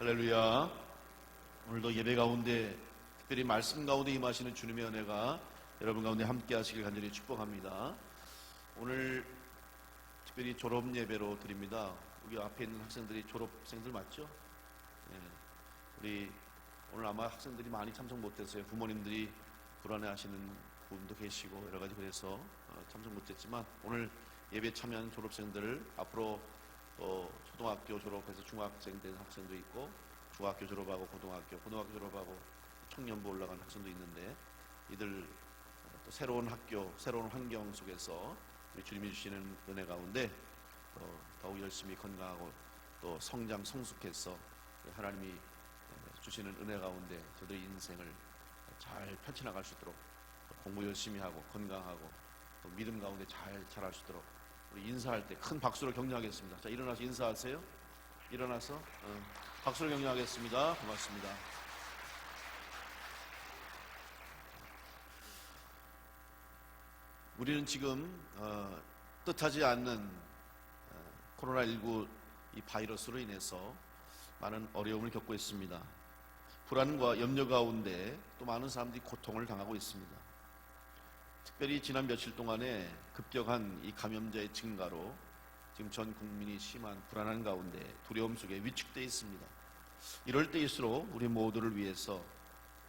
할렐루야. 오늘도 예배 가운데 특별히 말씀 가운데 임하시는 주님의 은혜가 여러분 가운데 함께 하시길 간절히 축복합니다. 오늘 특별히 졸업 예배로 드립니다. 여기 앞에 있는 학생들이 졸업생들 맞죠? 네. 우리 오늘 아마 학생들이 많이 참석 못했어요. 부모님들이 불안해하시는 분도 계시고 여러 가지 그래서 참석 못했지만 오늘 예배 참여한 졸업생들 앞으로 초등학교 졸업해서 중학생 된 학생도 있고 중학교 졸업하고 고등학교 졸업하고 청년부 올라간 학생도 있는데 이들 또 새로운 학교, 새로운 환경 속에서 우리 주님이 주시는 은혜 가운데 더욱 열심히 건강하고 또 성장, 성숙해서 하나님이 주시는 은혜 가운데 저들의 인생을 잘 펼쳐나갈 수 있도록 공부 열심히 하고 건강하고 또 믿음 가운데 잘 자랄 수 있도록 우리 인사할 때 큰 박수로 격려하겠습니다. 자, 일어나서 인사하세요. 일어나서 박수로 격려하겠습니다. 고맙습니다. 우리는 지금 뜻하지 않는 코로나19 이 바이러스로 인해서 많은 어려움을 겪고 있습니다. 불안과 염려 가운데 또 많은 사람들이 고통을 당하고 있습니다. 특별히 지난 며칠 동안에 급격한 이 감염자의 증가로 지금 전 국민이 심한 불안한 가운데 두려움 속에 위축되어 있습니다. 이럴 때일수록 우리 모두를 위해서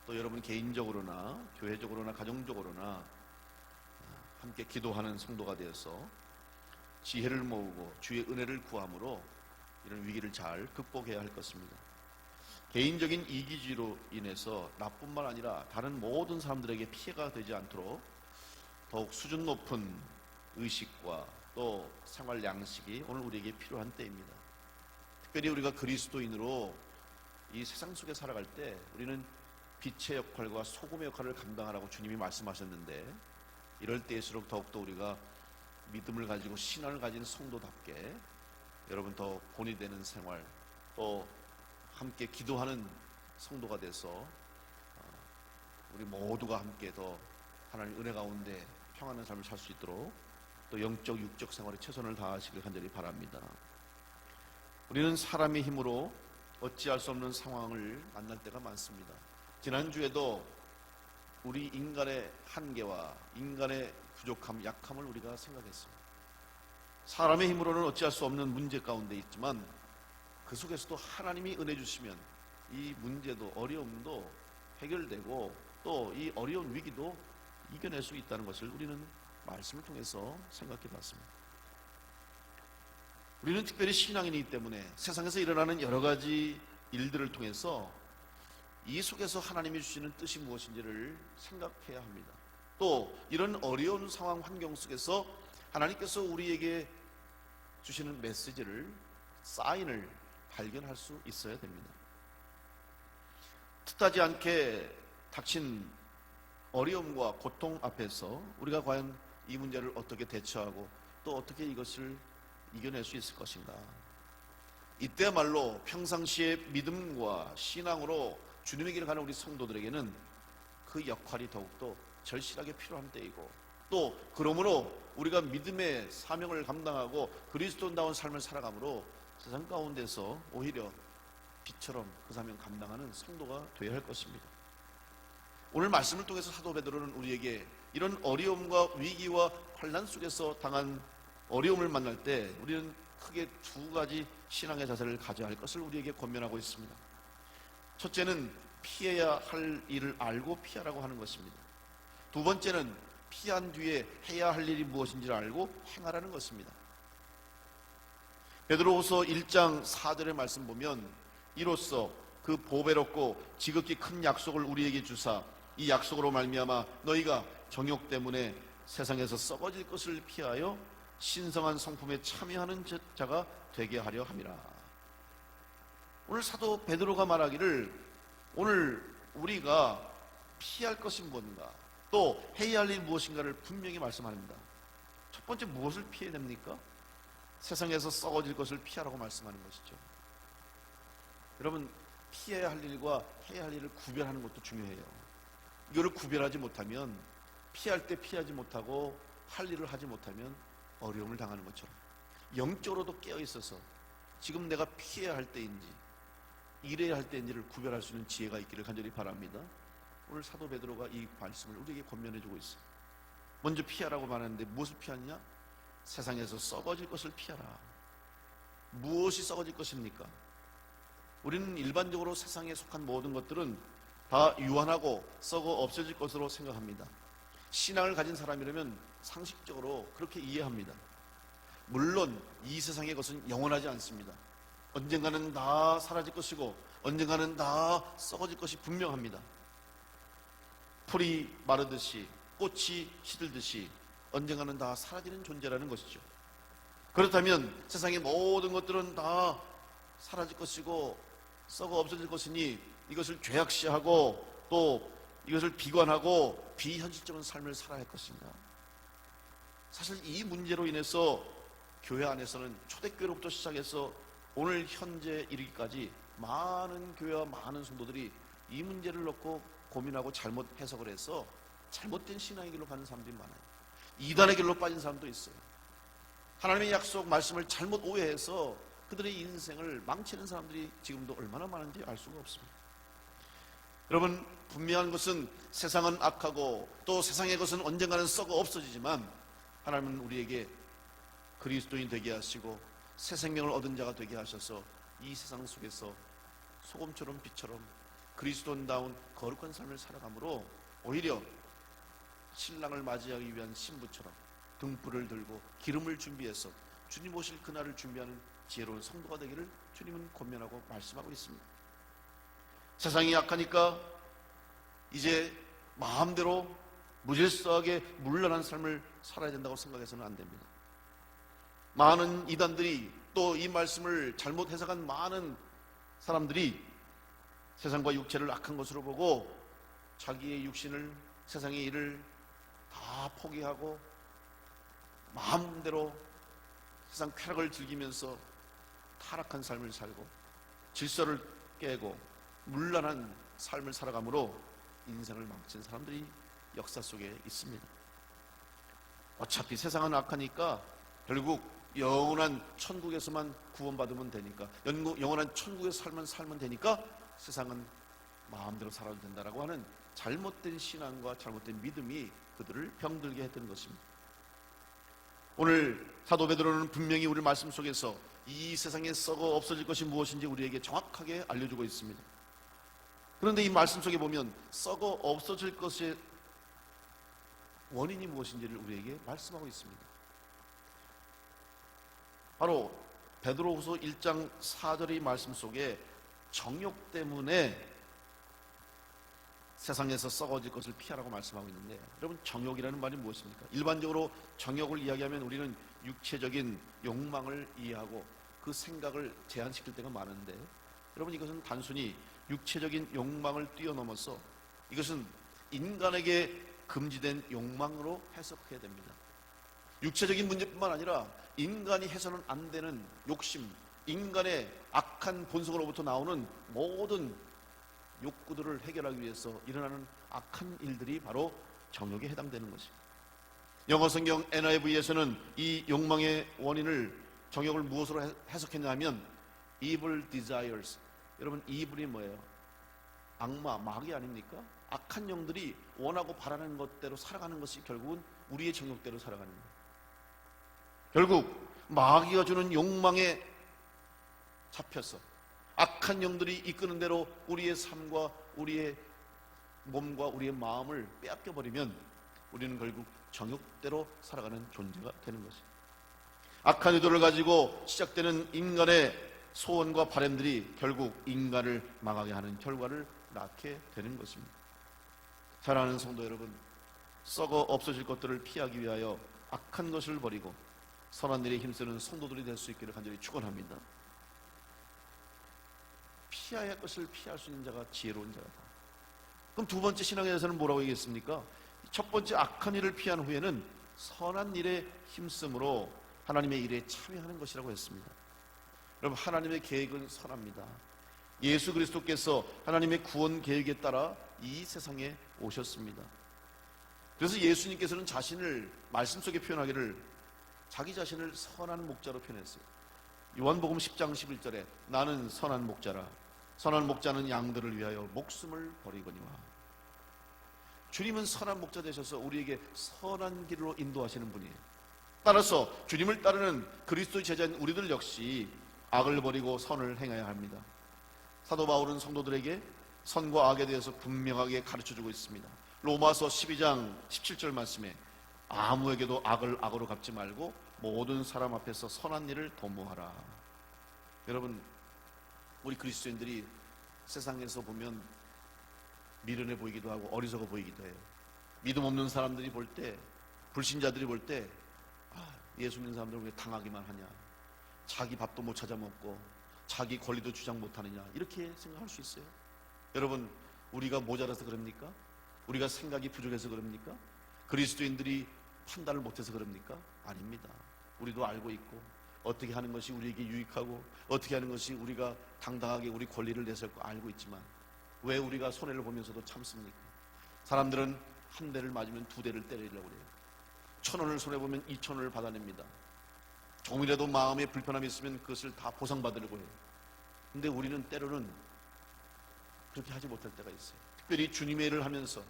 또 여러분 개인적으로나 교회적으로나 가정적으로나 함께 기도하는 성도가 되어서 지혜를 모으고 주의 은혜를 구함으로 이런 위기를 잘 극복해야 할 것입니다. 개인적인 이기주의로 인해서 나뿐만 아니라 다른 모든 사람들에게 피해가 되지 않도록 더욱 수준 높은 의식과 또 생활 양식이 오늘 우리에게 필요한 때입니다. 특별히 우리가 그리스도인으로 이 세상 속에 살아갈 때 우리는 빛의 역할과 소금의 역할을 감당하라고 주님이 말씀하셨는데 이럴 때일수록 더욱더 우리가 믿음을 가지고 신앙을 가진 성도답게 여러분 더 본이 되는 생활 또 함께 기도하는 성도가 돼서 우리 모두가 함께 더 하나님 은혜 가운데 평안한 삶을 살 수 있도록 또 영적 육적 생활에 최선을 다하시길 간절히 바랍니다. 우리는 사람의 힘으로 어찌할 수 없는 상황을 만날 때가 많습니다. 지난주에도 우리 인간의 한계와 인간의 부족함, 약함을 우리가 생각했습니다. 사람의 힘으로는 어찌할 수 없는 문제 가운데 있지만 그 속에서도 하나님이 은혜 주시면 이 문제도 어려움도 해결되고 또 이 어려운 위기도 이겨낼 수 있다는 것을 우리는 말씀을 통해서 생각해 봤습니다. 우리는 특별히 신앙인이기 때문에 세상에서 일어나는 여러 가지 일들을 통해서 이 속에서 하나님이 주시는 뜻이 무엇인지를 생각해야 합니다. 또 이런 어려운 상황 환경 속에서 하나님께서 우리에게 주시는 메시지를, 사인을 발견할 수 있어야 됩니다. 뜻하지 않게 닥친 어려움과 고통 앞에서 우리가 과연 이 문제를 어떻게 대처하고 또 어떻게 이것을 이겨낼 수 있을 것인가. 이때야말로 평상시에 믿음과 신앙으로 주님의 길을 가는 우리 성도들에게는 그 역할이 더욱더 절실하게 필요한 때이고 또 그러므로 우리가 믿음의 사명을 감당하고 그리스도인다운 삶을 살아가므로 세상 가운데서 오히려 빛처럼 그 사명 감당하는 성도가 되어야 할 것입니다. 오늘 말씀을 통해서 사도 베드로는 우리에게 이런 어려움과 위기와 환난 속에서 당한 어려움을 만날 때 우리는 크게 두 가지 신앙의 자세를 가져야 할 것을 우리에게 권면하고 있습니다. 첫째는 피해야 할 일을 알고 피하라고 하는 것입니다. 두 번째는 피한 뒤에 해야 할 일이 무엇인지를 알고 행하라는 것입니다. 베드로후서 1장 4절의 말씀 보면 이로써 그 보배롭고 지극히 큰 약속을 우리에게 주사 이 약속으로 말미암아 너희가 정욕 때문에 세상에서 썩어질 것을 피하여 신성한 성품에 참여하는 자가 되게 하려 함이라. 오늘 사도 베드로가 말하기를 오늘 우리가 피할 것이 뭔가 또 해야 할 일이 무엇인가를 분명히 말씀합니다. 첫 번째 무엇을 피해야 됩니까? 세상에서 썩어질 것을 피하라고 말씀하는 것이죠. 여러분 피해야 할 일과 해야 할 일을 구별하는 것도 중요해요. 이거를 구별하지 못하면 피할 때 피하지 못하고 할 일을 하지 못하면 어려움을 당하는 것처럼 영적으로도 깨어 있어서 지금 내가 피해야 할 때인지 이래야 할 때인지를 구별할 수 있는 지혜가 있기를 간절히 바랍니다. 오늘 사도 베드로가 이 말씀을 우리에게 권면해주고 있어요. 먼저 피하라고 말하는데 무엇을 피하느냐? 세상에서 썩어질 것을 피하라. 무엇이 썩어질 것입니까? 우리는 일반적으로 세상에 속한 모든 것들은 다 유한하고 썩어 없어질 것으로 생각합니다. 신앙을 가진 사람이라면 상식적으로 그렇게 이해합니다. 물론 이 세상의 것은 영원하지 않습니다. 언젠가는 다 사라질 것이고 언젠가는 다 썩어질 것이 분명합니다. 풀이 마르듯이 꽃이 시들듯이 언젠가는 다 사라지는 존재라는 것이죠. 그렇다면 세상의 모든 것들은 다 사라질 것이고 썩어 없어질 것이니 이것을 죄악시하고 또 이것을 비관하고 비현실적인 삶을 살아야 할 것인가? 사실 이 문제로 인해서 교회 안에서는 초대교회로부터 시작해서 오늘 현재 이르기까지 많은 교회와 많은 성도들이 이 문제를 놓고 고민하고 잘못 해석을 해서 잘못된 신앙의 길로 가는 사람들이 많아요. 이단의 길로 빠진 사람도 있어요. 하나님의 약속 말씀을 잘못 오해해서 그들의 인생을 망치는 사람들이 지금도 얼마나 많은지 알 수가 없습니다. 여러분, 분명한 것은 세상은 악하고 또 세상의 것은 언젠가는 썩어 없어지지만 하나님은 우리에게 그리스도인 되게 하시고 새 생명을 얻은 자가 되게 하셔서 이 세상 속에서 소금처럼 빛처럼 그리스도인다운 거룩한 삶을 살아가므로 오히려 신랑을 맞이하기 위한 신부처럼 등불을 들고 기름을 준비해서 주님 오실 그날을 준비하는 지혜로운 성도가 되기를 주님은 권면하고 말씀하고 있습니다. 세상이 약하니까 이제 마음대로 무질서하게 물러난 삶을 살아야 된다고 생각해서는 안 됩니다. 많은 이단들이 또 이 말씀을 잘못 해석한 많은 사람들이 세상과 육체를 악한 것으로 보고 자기의 육신을 세상의 일을 다 포기하고 마음대로 세상 쾌락을 즐기면서 타락한 삶을 살고 질서를 깨고 문란한 삶을 살아가므로 인생을 망친 사람들이 역사 속에 있습니다. 어차피 세상은 악하니까 결국 영원한 천국에서만 구원받으면 되니까 영원한 천국에서 살면 되니까 세상은 마음대로 살아도 된다라고 하는 잘못된 신앙과 잘못된 믿음이 그들을 병들게 했던 것입니다. 오늘 사도 베드로는 분명히 우리 말씀 속에서 이 세상에 썩어 없어질 것이 무엇인지 우리에게 정확하게 알려주고 있습니다. 그런데 이 말씀 속에 보면 썩어 없어질 것의 원인이 무엇인지를 우리에게 말씀하고 있습니다. 바로 베드로후서 1장 4절의 말씀 속에 정욕 때문에 세상에서 썩어질 것을 피하라고 말씀하고 있는데, 여러분, 정욕이라는 말이 무엇입니까? 일반적으로 정욕을 이야기하면 우리는 육체적인 욕망을 이해하고 그 생각을 제한시킬 때가 많은데, 여러분, 이것은 단순히 육체적인 욕망을 뛰어넘어서 이것은 인간에게 금지된 욕망으로 해석해야 됩니다. 육체적인 문제뿐만 아니라 인간이 해서는 안 되는 욕심, 인간의 악한 본성으로부터 나오는 모든 욕구들을 해결하기 위해서 일어나는 악한 일들이 바로 정욕에 해당되는 것입니다. 영어 성경 NIV에서는 이 욕망의 원인을 정욕을 무엇으로 해석했냐 하면 evil desires. 여러분, evil이 뭐예요? 악마, 마귀 아닙니까? 악한 영들이 원하고 바라는 것대로 살아가는 것이 결국은 우리의 정욕대로 살아가는 거예요. 결국 마귀가 주는 욕망에 잡혀서 악한 영들이 이끄는 대로 우리의 삶과 우리의 몸과 우리의 마음을 빼앗겨버리면 우리는 결국 정욕대로 살아가는 존재가 되는 것입니다. 악한 의도를 가지고 시작되는 인간의 소원과 바람들이 결국 인간을 망하게 하는 결과를 낳게 되는 것입니다. 사랑하는 성도 여러분, 썩어 없어질 것들을 피하기 위하여 악한 것을 버리고 선한 일에 힘쓰는 성도들이 될 수 있기를 간절히 축원합니다. 피해야 할 것을 피할 수 있는 자가 지혜로운 자다. 그럼 두 번째 신앙에 대해서는 뭐라고 얘기했습니까? 첫 번째, 악한 일을 피한 후에는 선한 일에 힘쓰므로 하나님의 일에 참여하는 것이라고 했습니다. 여러분, 하나님의 계획은 선합니다. 예수 그리스도께서 하나님의 구원 계획에 따라 이 세상에 오셨습니다. 그래서 예수님께서는 자신을 말씀 속에 표현하기를 자기 자신을 선한 목자로 표현했어요. 요한복음 10장 11절에 나는 선한 목자라 선한 목자는 양들을 위하여 목숨을 버리거니와. 주님은 선한 목자 되셔서 우리에게 선한 길로 인도하시는 분이에요. 따라서 주님을 따르는 그리스도의 제자인 우리들 역시 악을 버리고 선을 행해야 합니다. 사도 바울은 성도들에게 선과 악에 대해서 분명하게 가르쳐주고 있습니다. 로마서 12장 17절 말씀에 아무에게도 악을 악으로 갚지 말고 모든 사람 앞에서 선한 일을 도모하라. 여러분, 우리 그리스도인들이 세상에서 보면 미련해 보이기도 하고 어리석어 보이기도 해요. 믿음 없는 사람들이 볼 때, 불신자들이 볼 때 예수 믿는 사람들은 왜 당하기만 하냐, 자기 밥도 못 찾아 먹고 자기 권리도 주장 못하느냐, 이렇게 생각할 수 있어요. 여러분, 우리가 모자라서 그럽니까? 우리가 생각이 부족해서 그럽니까? 그리스도인들이 판단을 못해서 그럽니까? 아닙니다. 우리도 알고 있고 어떻게 하는 것이 우리에게 유익하고 어떻게 하는 것이 우리가 당당하게 우리 권리를 내세울 거 알고 있지만 왜 우리가 손해를 보면서도 참습니까? 사람들은 한 대를 맞으면 두 대를 때리려고 그래요. 1,000원을 손해보면 2,000원을 받아냅니다. 조금이라도 마음에 불편함이 있으면 그것을 다 보상받으려고 해요. 근데 우리는 때로는 그렇게 하지 못할 때가 있어요. 특별히 주님의 일을 하면서,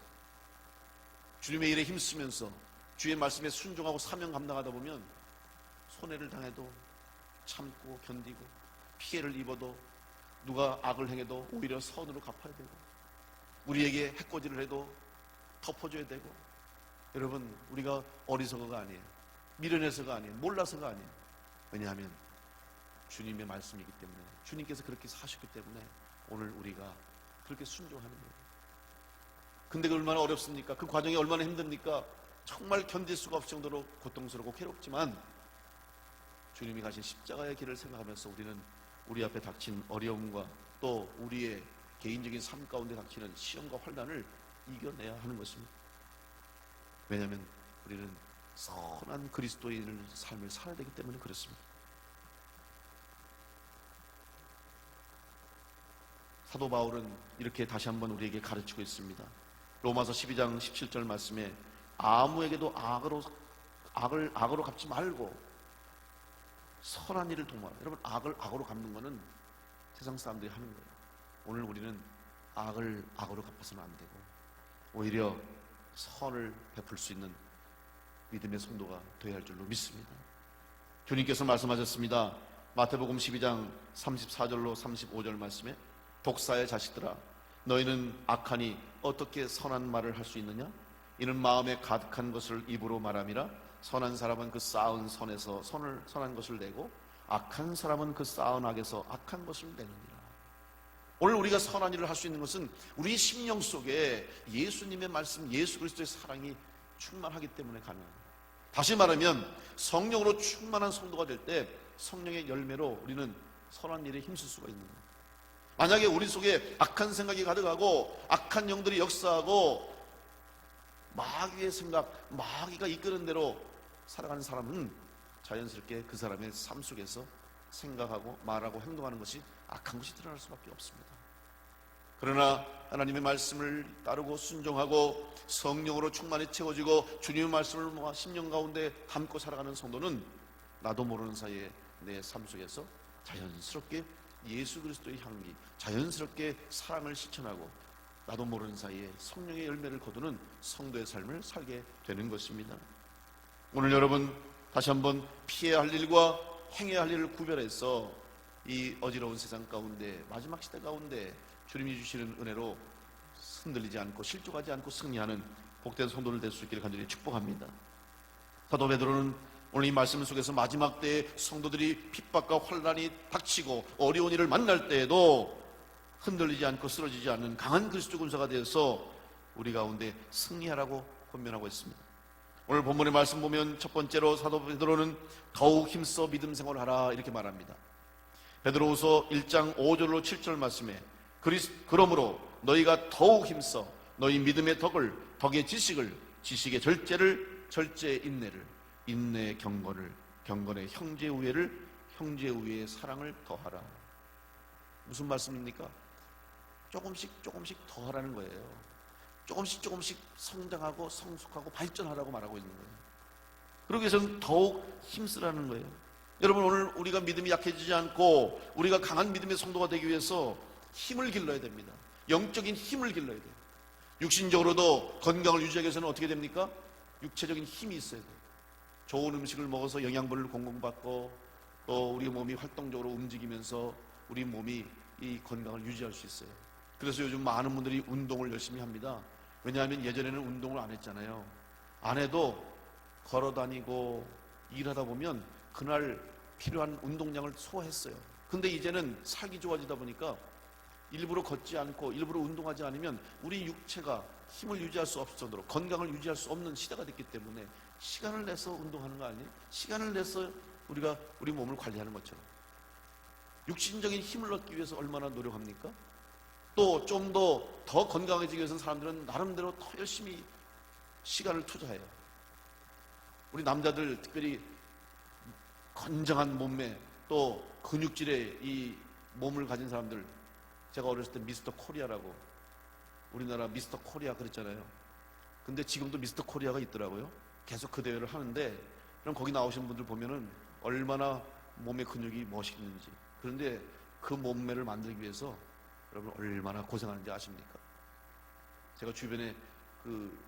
주님의 일에 힘쓰면서 주의 말씀에 순종하고 사명 감당하다 보면 손해를 당해도 참고 견디고, 피해를 입어도, 누가 악을 행해도 오히려 선으로 갚아야 되고, 우리에게 해코지를 해도 덮어줘야 되고. 여러분, 우리가 어리석어가 아니에요. 미련해서가 아니에요. 몰라서가 아니에요. 왜냐하면 주님의 말씀이기 때문에, 주님께서 그렇게 사셨기 때문에 오늘 우리가 그렇게 순종하는 거예요. 근데 그 얼마나 어렵습니까? 그 과정이 얼마나 힘듭니까? 정말 견딜 수가 없을 정도로 고통스럽고 괴롭지만 주님이 가신 십자가의 길을 생각하면서 우리는 우리 앞에 닥친 어려움과 또 우리의 개인적인 삶 가운데 닥치는 시험과 환난을 이겨내야 하는 것입니다. 왜냐하면 우리는 선한 그리스도인의 삶을 살아야 되기 때문에 그렇습니다. 사도 바울은 이렇게 다시 한번 우리에게 가르치고 있습니다. 로마서 12장 17절 말씀에 아무에게도 악을 악으로 갚지 말고 선한 일을 도모하라. 여러분, 악을 악으로 갚는 것은 세상 사람들이 하는 거예요. 오늘 우리는 악을 악으로 갚아서는 안 되고 오히려 선을 베풀 수 있는 믿음의 성도가 되어야 할 줄로 믿습니다. 주님께서 말씀하셨습니다. 마태복음 12장 34절로 35절 말씀에 독사의 자식들아, 너희는 악하니 어떻게 선한 말을 할 수 있느냐? 이는 마음에 가득한 것을 입으로 말함이라. 선한 사람은 그 쌓은 선에서 선한 것을 내고 악한 사람은 그 쌓은 악에서 악한 것을 내느니라. 오늘 우리가 선한 일을 할 수 있는 것은 우리 심령 속에 예수님의 말씀, 예수 그리스도의 사랑이 충만하기 때문에 가능합니다. 다시 말하면 성령으로 충만한 성도가 될 때 성령의 열매로 우리는 선한 일에 힘쓸 수가 있는 거예요. 만약에 우리 속에 악한 생각이 가득하고 악한 영들이 역사하고 마귀의 생각, 마귀가 이끄는 대로 살아가는 사람은 자연스럽게 그 사람의 삶 속에서 생각하고 말하고 행동하는 것이 악한 것이 드러날 수밖에 없습니다. 그러나 하나님의 말씀을 따르고 순종하고 성령으로 충만히 채워지고 주님의 말씀을 심령 가운데 담고 살아가는 성도는 나도 모르는 사이에 내 삶 속에서 자연스럽게 예수 그리스도의 향기, 자연스럽게 사랑을 실천하고 나도 모르는 사이에 성령의 열매를 거두는 성도의 삶을 살게 되는 것입니다. 오늘 여러분 다시 한번 피해야 할 일과 행해야 할 일을 구별해서 이 어지러운 세상 가운데, 마지막 시대 가운데 주님이 주시는 은혜로 흔들리지 않고 실족하지 않고 승리하는 복된 성도를 될 수 있기를 간절히 축복합니다. 사도 베드로는 오늘 이 말씀 속에서 마지막 때에 성도들이 핍박과 환난이 닥치고 어려운 일을 만날 때에도 흔들리지 않고 쓰러지지 않는 강한 그리스도 군사가 되어서 우리 가운데 승리하라고 권면하고 있습니다. 오늘 본문의 말씀 보면 첫 번째로 사도 베드로는 더욱 힘써 믿음 생활하라 이렇게 말합니다. 베드로후서 1장 5절로 7절 말씀에 그러므로 너희가 더욱 힘써 너희 믿음의 덕의 지식을, 지식의 절제의 인내를, 인내의 경건을, 경건의 형제 우애를, 형제 우애의 사랑을 더하라. 무슨 말씀입니까? 조금씩 더하라는 거예요. 조금씩 성장하고 성숙하고 발전하라고 말하고 있는 거예요. 그러기 위해서는 더욱 힘쓰라는 거예요. 여러분, 오늘 우리가 믿음이 약해지지 않고 우리가 강한 믿음의 성도가 되기 위해서 힘을 길러야 됩니다. 영적인 힘을 길러야 돼요. 육신적으로도 건강을 유지하기 위해서는 어떻게 됩니까? 육체적인 힘이 있어야 돼요. 좋은 음식을 먹어서 영양분을 공급받고 또 우리 몸이 활동적으로 움직이면서 우리 몸이 이 건강을 유지할 수 있어요. 그래서 요즘 많은 분들이 운동을 열심히 합니다. 왜냐하면 예전에는 운동을 안 했잖아요. 안 해도 걸어 다니고 일하다 보면 그날 필요한 운동량을 소화했어요. 근데 이제는 살기 좋아지다 보니까 일부러 걷지 않고 일부러 운동하지 않으면 우리 육체가 힘을 유지할 수 없을 정도로 건강을 유지할 수 없는 시대가 됐기 때문에 시간을 내서 운동하는 거 아니에요? 시간을 내서 우리가 우리 몸을 관리하는 것처럼 육신적인 힘을 얻기 위해서 얼마나 노력합니까? 또 좀 더 건강해지기 위해서는 사람들은 나름대로 더 열심히 시간을 투자해요. 우리 남자들 특별히 건장한 몸매 또 근육질의 이 몸을 가진 사람들, 제가 어렸을 때 미스터 코리아라고, 우리나라 미스터 코리아 그랬잖아요. 근데 지금도 미스터 코리아가 있더라고요. 계속 그 대회를 하는데, 그럼 거기 나오신 분들 보면은 얼마나 몸의 근육이 멋있는지. 그런데 그 몸매를 만들기 위해서 여러분 얼마나 고생하는지 아십니까? 제가 주변에 그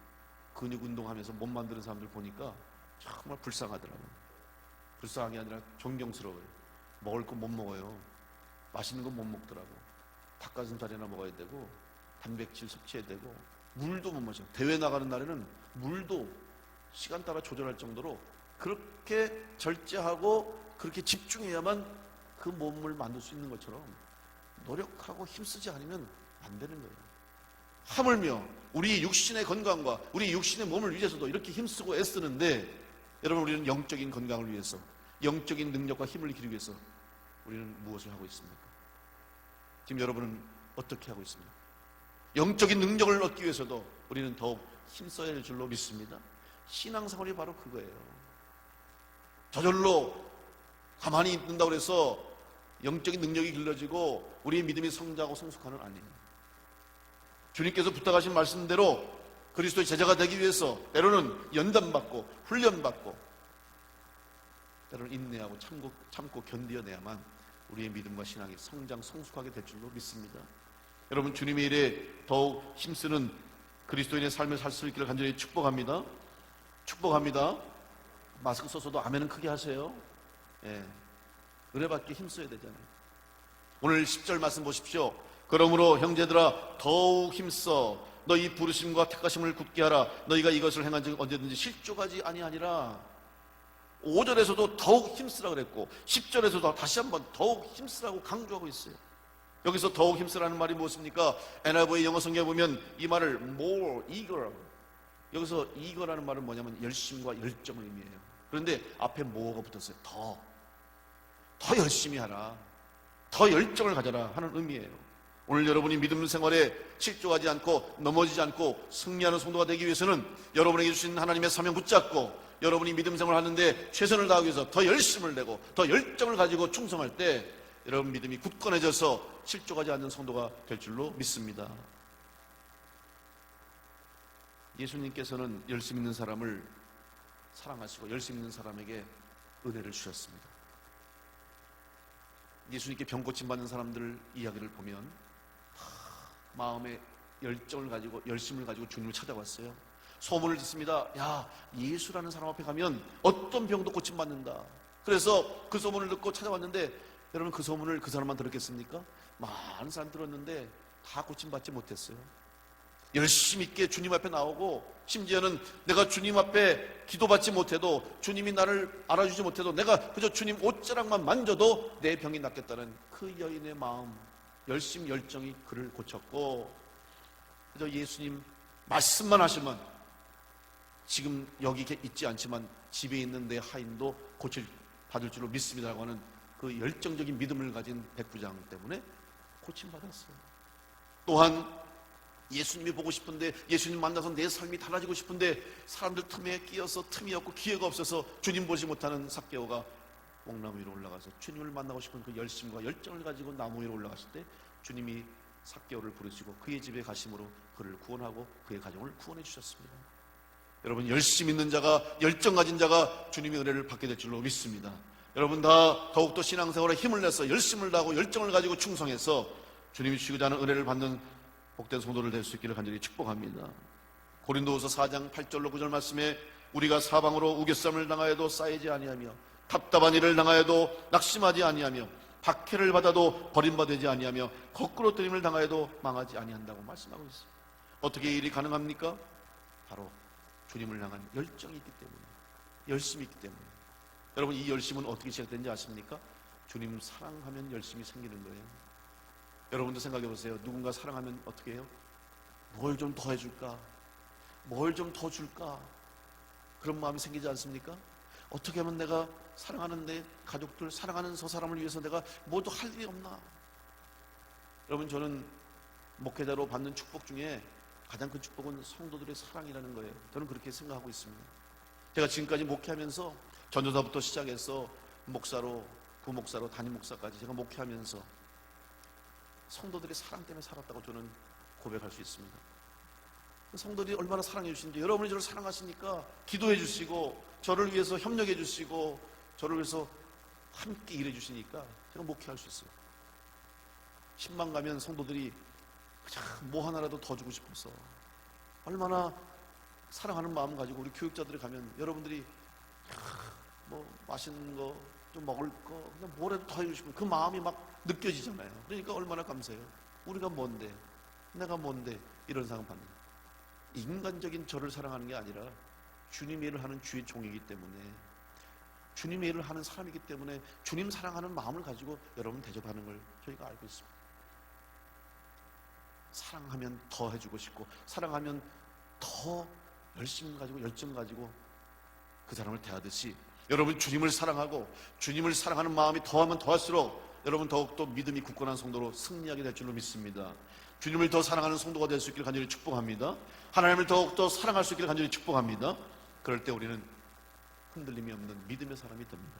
근육 운동하면서 몸 만드는 사람들 보니까 정말 불쌍하더라고요. 불쌍한 게 아니라 존경스러워요. 먹을 거 못 먹어요. 맛있는 거 못 먹더라고. 닭가슴살이나 먹어야 되고 단백질 섭취해야 되고 물도 못 마셔. 대회 나가는 날에는 물도 시간 따라 조절할 정도로 그렇게 절제하고 그렇게 집중해야만 그 몸을 만들 수 있는 것처럼 노력하고 힘쓰지 않으면 안 되는 거예요. 하물며 우리 육신의 건강과 우리 육신의 몸을 위해서도 이렇게 힘쓰고 애쓰는데, 여러분 우리는 영적인 건강을 위해서, 영적인 능력과 힘을 기르기 위해서 우리는 무엇을 하고 있습니까? 지금 여러분은 어떻게 하고 있습니까? 영적인 능력을 얻기 위해서도 우리는 더욱 힘써야 할 줄로 믿습니다. 신앙생활이 바로 그거예요. 저절로 가만히 있는다고 해서 영적인 능력이 길러지고 우리의 믿음이 성장하고 성숙하는 아니에요. 주님께서 부탁하신 말씀대로 그리스도의 제자가 되기 위해서 때로는 연단받고 훈련받고 때로는 인내하고 참고 견디어내야만 우리의 믿음과 신앙이 성장 성숙하게 될 줄로 믿습니다. 여러분 주님의 일에 더욱 힘쓰는 그리스도인의 삶을 살 수 있기를 간절히 축복합니다. 축복합니다. 마스크 써서도 아멘은 크게 하세요. 예. 은혜받게 힘써야 되잖아요. 오늘 10절 말씀 보십시오. 그러므로 형제들아 더욱 힘써 너희 부르심과 택하심을 굳게 하라. 너희가 이것을 행한 즉 언제든지 실족하지 아니하니라. 5절에서도 더욱 힘쓰라 그랬고 10절에서도 다시 한번 더욱 힘쓰라고 강조하고 있어요. 여기서 더욱 힘쓰라는 말이 무엇입니까? NIV 영어 성경에 보면 이 말을 more eager, 여기서 eager라는 말은 뭐냐면 열심과 열정을 의미해요. 그런데 앞에 more가 붙었어요. 더 열심히 하라, 더 열정을 가져라 하는 의미예요. 오늘 여러분이 믿음 생활에 실족하지 않고 넘어지지 않고 승리하는 성도가 되기 위해서는 여러분에게 주신 하나님의 사명 붙잡고 여러분이 믿음 생활을 하는데 최선을 다하기 위해서 더 열심을 내고 더 열정을 가지고 충성할 때 여러분 믿음이 굳건해져서 실족하지 않는 성도가 될 줄로 믿습니다. 예수님께서는 열심 있는 사람을 사랑하시고 열심 있는 사람에게 은혜를 주셨습니다. 예수님께 병 고침 받는 사람들 이야기를 보면 마음에 열정을 가지고 열심을 가지고 주님을 찾아왔어요. 소문을 듣습니다. 야, 예수라는 사람 앞에 가면 어떤 병도 고침 받는다. 그래서 그 소문을 듣고 찾아왔는데 여러분 그 소문을 그 사람만 들었겠습니까? 많은 사람 들었는데 다 고침 받지 못했어요. 열심 있게 주님 앞에 나오고 심지어는 내가 주님 앞에 기도받지 못해도 주님이 나를 알아주지 못해도 내가 그저 주님 옷자락만 만져도 내 병이 낫겠다는 그 여인의 마음, 열심 열정이 그를 고쳤고 그저 예수님 말씀만 하시면 지금 여기 있지 않지만 집에 있는 내 하인도 받을 줄로 믿습니다라고 하는 그 열정적인 믿음을 가진 백부장 때문에 고침받았어요. 또한 예수님이 보고 싶은데 예수님 만나서 내 삶이 달라지고 싶은데 사람들 틈에 끼어서 틈이 없고 기회가 없어서 주님 보지 못하는 삭개오가 옥나무 위로 올라가서 주님을 만나고 싶은 그 열심과 열정을 가지고 나무 위로 올라갔을 때 주님이 삭개오를 부르시고 그의 집에 가심으로 그를 구원하고 그의 가정을 구원해 주셨습니다. 여러분 열심 있는 자가 열정 가진 자가 주님의 은혜를 받게 될 줄로 믿습니다. 여러분 다 더욱더 신앙생활에 힘을 내서 열심을 다하고 열정을 가지고 충성해서 주님이 주시고자 하는 은혜를 받는 복된 성도를 될 수 있기를 간절히 축복합니다. 고린도후서 4장 8절로 9절 말씀에 우리가 사방으로 우겨쌈을 당하여도 쌓이지 아니하며 답답한 일을 당하여도 낙심하지 아니하며 박해를 받아도 버림받지 아니하며 거꾸로 뜨림을 당하여도 망하지 아니한다고 말씀하고 있습니다. 어떻게 이 일이 가능합니까? 바로 주님을 향한 열정이 있기 때문에, 열심이 있기 때문에. 여러분, 이 열심은 어떻게 시작되는지 아십니까? 주님 사랑하면 열심이 생기는 거예요. 여러분도 생각해 보세요. 누군가 사랑하면 어떻게 해요? 뭘 좀 더 해줄까? 뭘 좀 더 줄까? 그런 마음이 생기지 않습니까? 어떻게 하면 내가 사랑하는 내 가족들, 사랑하는 저 사람을 위해서 내가 뭐 더 할 일이 없나? 여러분, 저는 목회자로 받는 축복 중에 가장 큰 축복은 성도들의 사랑이라는 거예요. 저는 그렇게 생각하고 있습니다. 제가 지금까지 목회하면서 전도사부터 시작해서 목사로, 부목사로, 담임 목사까지 제가 목회하면서 성도들의 사랑 때문에 살았다고 저는 고백할 수 있습니다. 성도들이 얼마나 사랑해 주시는지, 여러분이 저를 사랑하시니까 기도해 주시고 저를 위해서 협력해 주시고 저를 위해서 함께 일해 주시니까 제가 목회할 수 있어요. 10만 가면 성도들이 그냥 뭐 하나라도 더 주고 싶어서, 얼마나 사랑하는 마음 가지고 우리 교육자들이 가면 여러분들이 뭐 맛있는 거 좀 먹을 거 그냥 뭐라도 더 해주시면 그 마음이 막 느껴지잖아요. 그러니까 얼마나 감사해요. 우리가 뭔데, 내가 뭔데 이런 상황 받는, 인간적인 저를 사랑하는 게 아니라 주님의 일을 하는 주의 종이기 때문에, 주님의 일을 하는 사람이기 때문에 주님 사랑하는 마음을 가지고 여러분 대접하는 걸 저희가 알고 있습니다. 사랑하면 더 해주고 싶고, 사랑하면 더 열심 가지고 열정 가지고 그 사람을 대하듯이, 여러분 주님을 사랑하고 주님을 사랑하는 마음이 더하면 더할수록 여러분 더욱더 믿음이 굳건한 성도로 승리하게 될 줄로 믿습니다. 주님을 더 사랑하는 성도가 될 수 있기를 간절히 축복합니다. 하나님을 더욱더 사랑할 수 있기를 간절히 축복합니다. 그럴 때 우리는 흔들림이 없는 믿음의 사람이 됩니다.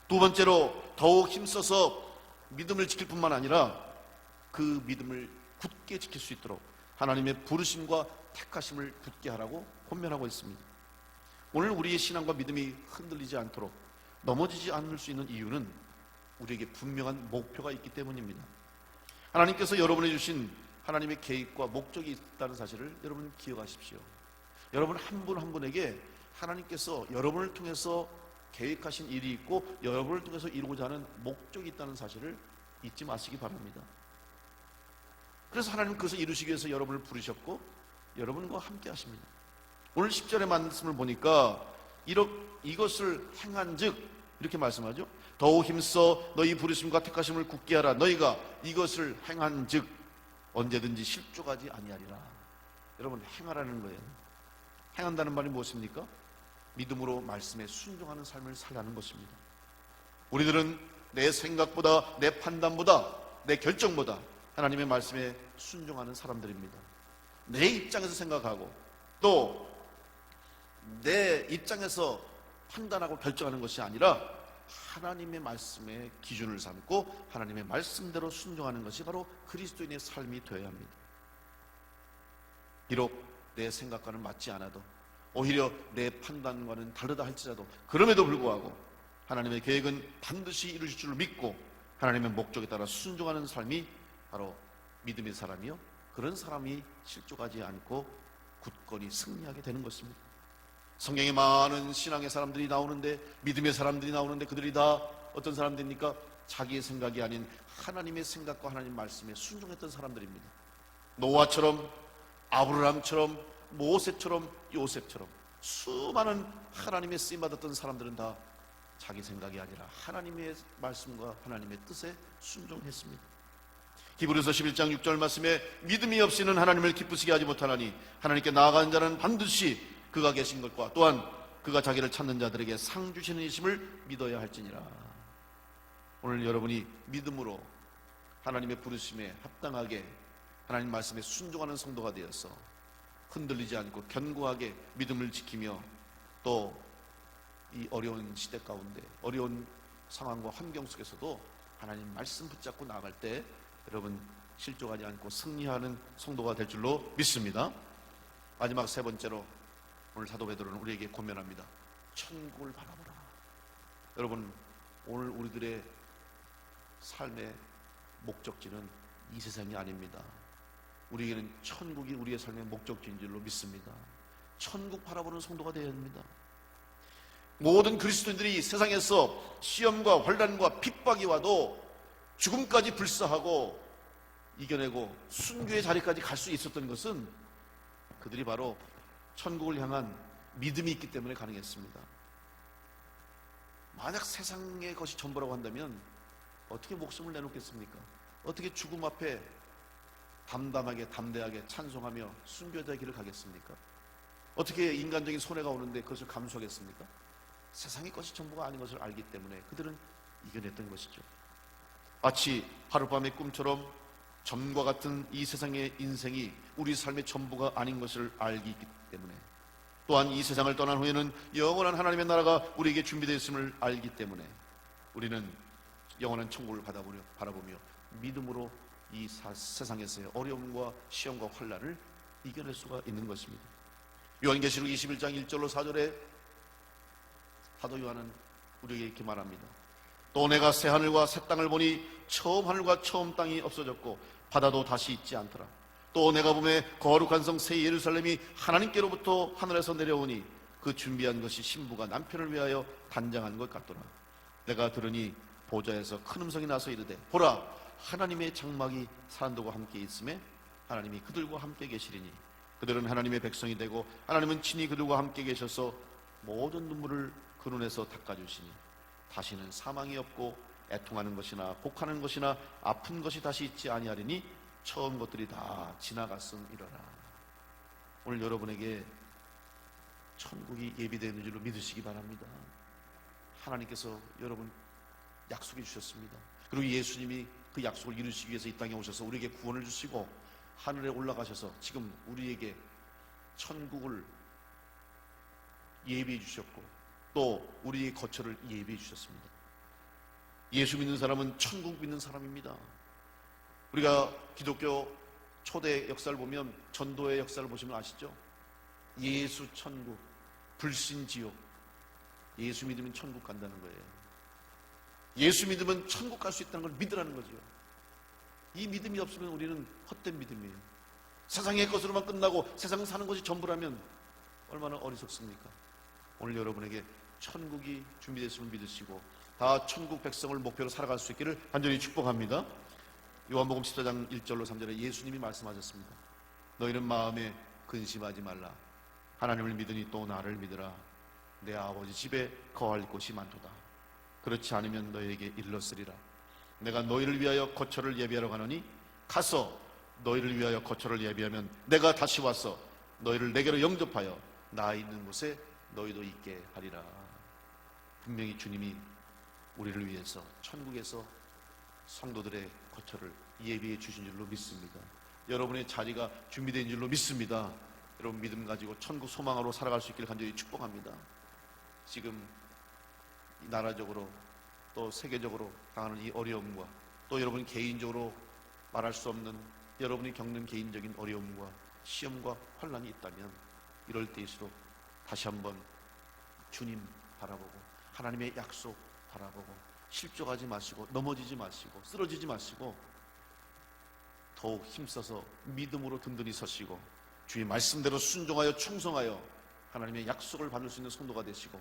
두 번째로, 더욱 힘써서 믿음을 지킬 뿐만 아니라 그 믿음을 굳게 지킬 수 있도록 하나님의 부르심과 택하심을 굳게 하라고 권면하고 있습니다. 오늘 우리의 신앙과 믿음이 흔들리지 않도록, 넘어지지 않을 수 있는 이유는 우리에게 분명한 목표가 있기 때문입니다. 하나님께서 여러분에 주신 하나님의 계획과 목적이 있다는 사실을 여러분 기억하십시오. 여러분 한 분 한 분에게 하나님께서 여러분을 통해서 계획하신 일이 있고 여러분을 통해서 이루고자 하는 목적이 있다는 사실을 잊지 마시기 바랍니다. 그래서 하나님은 그것을 이루시기 위해서 여러분을 부르셨고 여러분과 함께 하십니다. 오늘 10절의 말씀을 보니까 이것을 행한 즉 이렇게 말씀하죠. 더욱 힘써 너희 부르심과 택하심을 굳게 하라. 너희가 이것을 행한 즉 언제든지 실족하지 아니하리라. 여러분, 행하라는 거예요. 행한다는 말이 무엇입니까? 믿음으로 말씀에 순종하는 삶을 살라는 것입니다. 우리들은 내 생각보다, 내 판단보다, 내 결정보다 하나님의 말씀에 순종하는 사람들입니다. 내 입장에서 생각하고 또 내 입장에서 판단하고 결정하는 것이 아니라 하나님의 말씀에 기준을 삼고 하나님의 말씀대로 순종하는 것이 바로 그리스도인의 삶이 되어야 합니다. 비록 내 생각과는 맞지 않아도, 오히려 내 판단과는 다르다 할지라도, 그럼에도 불구하고 하나님의 계획은 반드시 이루실 줄 믿고 하나님의 목적에 따라 순종하는 삶이 바로 믿음의 사람이요, 그런 사람이 실족하지 않고 굳건히 승리하게 되는 것입니다. 성경에 많은 신앙의 사람들이 나오는데, 믿음의 사람들이 나오는데 그들이 다 어떤 사람들입니까? 자기의 생각이 아닌 하나님의 생각과 하나님 말씀에 순종했던 사람들입니다. 노아처럼, 아브라함처럼, 모세처럼, 요셉처럼 수많은 하나님의 쓰임받았던 사람들은 다 자기 생각이 아니라 하나님의 말씀과 하나님의 뜻에 순종했습니다. 히브리서 11장 6절 말씀에 믿음이 없이는 하나님을 기쁘시게 하지 못하나니 하나님께 나아가는 자는 반드시 그가 계신 것과 또한 그가 자기를 찾는 자들에게 상 주시는 이심을 믿어야 할지니라. 오늘 여러분이 믿음으로 하나님의 부르심에 합당하게 하나님 말씀에 순종하는 성도가 되어서 흔들리지 않고 견고하게 믿음을 지키며 또 이 어려운 시대 가운데, 어려운 상황과 환경 속에서도 하나님 말씀 붙잡고 나아갈 때 여러분 실족하지 않고 승리하는 성도가 될 줄로 믿습니다. 마지막 세 번째로 오늘 사도 베드로는 우리에게 권면합니다. 천국을 바라보라. 여러분, 오늘 우리들의 삶의 목적지는 이 세상이 아닙니다. 우리에게는 천국이 우리의 삶의 목적지인 줄로 믿습니다. 천국 바라보는 성도가 되어야 합니다. 모든 그리스도인들이 세상에서 시험과 환난과 핍박이 와도 죽음까지 불사하고 이겨내고 순교의 자리까지 갈 수 있었던 것은 그들이 바로 천국을 향한 믿음이 있기 때문에 가능했습니다. 만약 세상의 것이 전부라고 한다면 어떻게 목숨을 내놓겠습니까? 어떻게 죽음 앞에 담담하게 담대하게 찬송하며 순교자의 길을 가겠습니까? 어떻게 인간적인 손해가 오는데 그것을 감수하겠습니까? 세상의 것이 전부가 아닌 것을 알기 때문에 그들은 이겨냈던 것이죠. 마치 하룻밤의 꿈처럼 점과 같은 이 세상의 인생이 우리 삶의 전부가 아닌 것을 알기 때문에, 또한 이 세상을 떠난 후에는 영원한 하나님의 나라가 우리에게 준비되어 있음을 알기 때문에 우리는 영원한 천국을 바라보며 믿음으로 이 세상에서의 어려움과 시험과 환난을 이겨낼 수가 있는 것입니다. 요한계시록 21장 1절로 4절에 사도 요한은 우리에게 이렇게 말합니다. 또 내가 새 하늘과 새 땅을 보니 처음 하늘과 처음 땅이 없어졌고 바다도 다시 있지 않더라. 또 내가 보매 거룩한 성 새 예루살렘이 하나님께로부터 하늘에서 내려오니 그 준비한 것이 신부가 남편을 위하여 단장한 것 같더라. 내가 들으니 보좌에서 큰 음성이 나서 이르되 보라, 하나님의 장막이 사람들과 함께 있음에 하나님이 그들과 함께 계시리니 그들은 하나님의 백성이 되고 하나님은 친히 그들과 함께 계셔서 모든 눈물을 그 눈에서 닦아주시니 다시는 사망이 없고 애통하는 것이나 곡하는 것이나 아픈 것이 다시 있지 아니하리니 처음 것들이 다 지나갔음이로라. 오늘 여러분에게 천국이 예비되어 있는 줄로 믿으시기 바랍니다. 하나님께서 여러분 약속해 주셨습니다. 그리고 예수님이 그 약속을 이루시기 위해서 이 땅에 오셔서 우리에게 구원을 주시고 하늘에 올라가셔서 지금 우리에게 천국을 예비해 주셨고 또 우리의 거처를 예비해 주셨습니다. 예수 믿는 사람은 천국 믿는 사람입니다. 우리가 기독교 초대 역사를 보면, 전도의 역사를 보시면 아시죠? 예수 천국, 불신 지옥. 예수 믿으면 천국 간다는 거예요. 예수 믿으면 천국 갈 수 있다는 걸 믿으라는 거죠. 이 믿음이 없으면 우리는 헛된 믿음이에요. 세상의 것으로만 끝나고 세상 사는 것이 전부라면 얼마나 어리석습니까? 오늘 여러분에게 천국이 준비됐음을 믿으시고 다 천국 백성을 목표로 살아갈 수 있기를 간절히 축복합니다. 요한복음 14장 1절로 3절에 예수님이 말씀하셨습니다. 너희는 마음에 근심하지 말라. 하나님을 믿으니 또 나를 믿으라. 내 아버지 집에 거할 곳이 많도다. 그렇지 않으면 너희에게 일렀으리라. 내가 너희를 위하여 거처를 예비하러 가노니 가서 너희를 위하여 거처를 예비하면 내가 다시 와서 너희를 내게로 영접하여 나 있는 곳에 너희도 있게 하리라. 분명히 주님이 우리를 위해서 천국에서 성도들의 거처를 예비해 주신 줄로 믿습니다. 여러분의 자리가 준비된 줄로 믿습니다. 여러분 믿음 가지고 천국 소망으로 살아갈 수 있기를 간절히 축복합니다. 지금 나라적으로 또 세계적으로 당하는 이 어려움과 또 여러분 개인적으로 말할 수 없는 여러분이 겪는 개인적인 어려움과 시험과 환난이 있다면 이럴 때일수록 다시 한번 주님 바라보고 하나님의 약속 바라보고 실족하지 마시고 넘어지지 마시고 쓰러지지 마시고 더욱 힘써서 믿음으로 든든히 서시고 주의 말씀대로 순종하여 충성하여 하나님의 약속을 받을 수 있는 성도가 되시고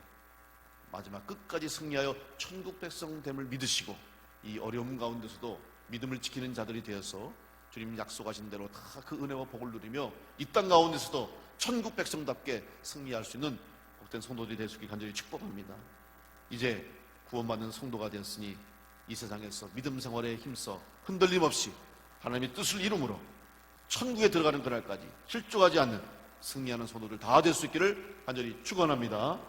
마지막 끝까지 승리하여 천국 백성됨을 믿으시고 이 어려움 가운데서도 믿음을 지키는 자들이 되어서 주님 약속하신 대로 다 그 은혜와 복을 누리며 이 땅 가운데서도 천국 백성답게 승리할 수 있는 복된 성도들이 될 수 있기를 간절히 축복합니다. 이제 구원받는 성도가 되었으니 이 세상에서 믿음 생활에 힘써 흔들림 없이 하나님의 뜻을 이루므로 천국에 들어가는 그날까지 실족하지 않는 승리하는 성도들 다 될 수 있기를 간절히 축원합니다.